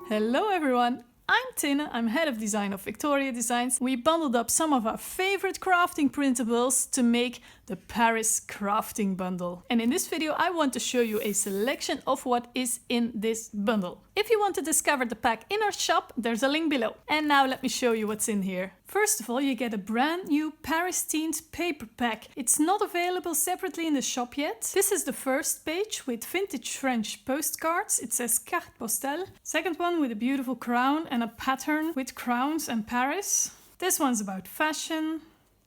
Hello everyone! I'm Tinne, I'm head of design of Victoria Designs. We bundled up some of our favorite crafting printables to make the Paris crafting bundle. And in this video I want to show you a selection of what is in this bundle. If you want to discover the pack in our shop, there's a link below. And now let me show you what's in here. First of all, you get a brand new Paris themed paper pack. It's not available separately in the shop yet. This is the first page with vintage French postcards. It says carte postale. Second one with a beautiful crown and a pattern with crowns and Paris. This one's about fashion.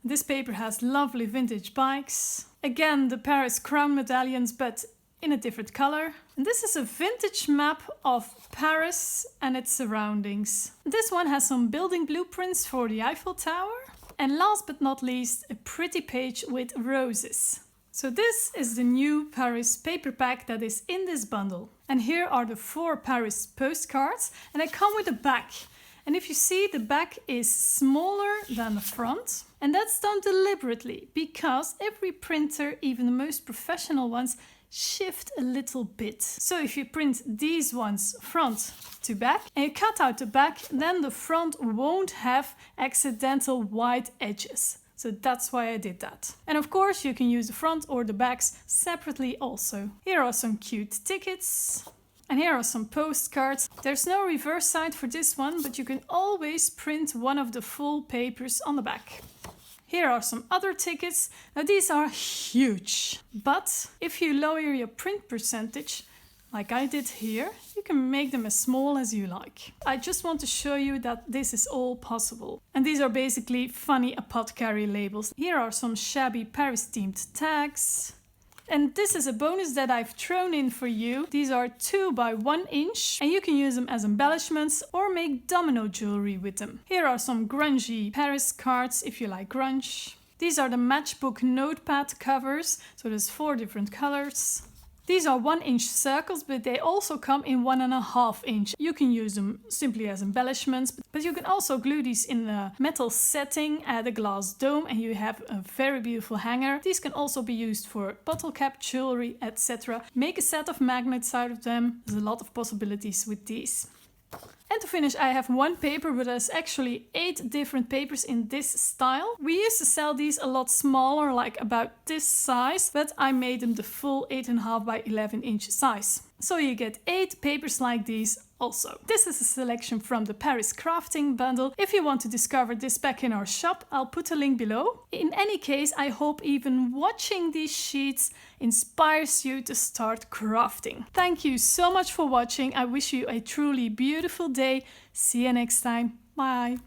This paper has lovely vintage bikes. Again, the Paris crown medallions, but in a different color. And this is a vintage map of Paris and its surroundings. This one has some building blueprints for the Eiffel Tower. And last but not least, a pretty page with roses. So this is the new Paris paper pack that is in this bundle. And here are the 4 Paris postcards, and they come with a back. And if you see, the back is smaller than the front. And that's done deliberately because every printer, even the most professional ones, shift a little bit. So if you print these ones front to back and you cut out the back, then the front won't have accidental white edges. So that's why I did that. And of course you can use the front or the backs separately also. Here are some cute tickets. And here are some postcards. There's no reverse side for this one, but you can always print one of the full papers on the back. Here are some other tickets. Now these are huge, but if you lower your print percentage, like I did here, you can make them as small as you like. I just want to show you that this is all possible. And these are basically funny apothecary labels. Here are some shabby Paris themed tags. And this is a bonus that I've thrown in for you. These are 2 by 1 inch and you can use them as embellishments or make domino jewelry with them. Here are some grungy Paris cards if you like grunge. These are the matchbook notepad covers, so there's 4 different colors. These are 1 inch circles, but they also come in 1.5 inch. You can use them simply as embellishments, but you can also glue these in a metal setting, add a glass dome, and you have a very beautiful hanger. These can also be used for bottle cap, jewelry, etc. Make a set of magnets out of them. There's a lot of possibilities with these. And to finish, I have 1 paper, but there's actually 8 different papers in this style. We used to sell these a lot smaller, like about this size, but I made them the full 8.5 by 11 inch size. So you get 8 papers like these also. This is a selection from the Paris crafting bundle. If you want to discover this pack in our shop, I'll put a link below. In any case, I hope even watching these sheets inspires you to start crafting. Thank you so much for watching. I wish you a truly beautiful day. See you next time. Bye.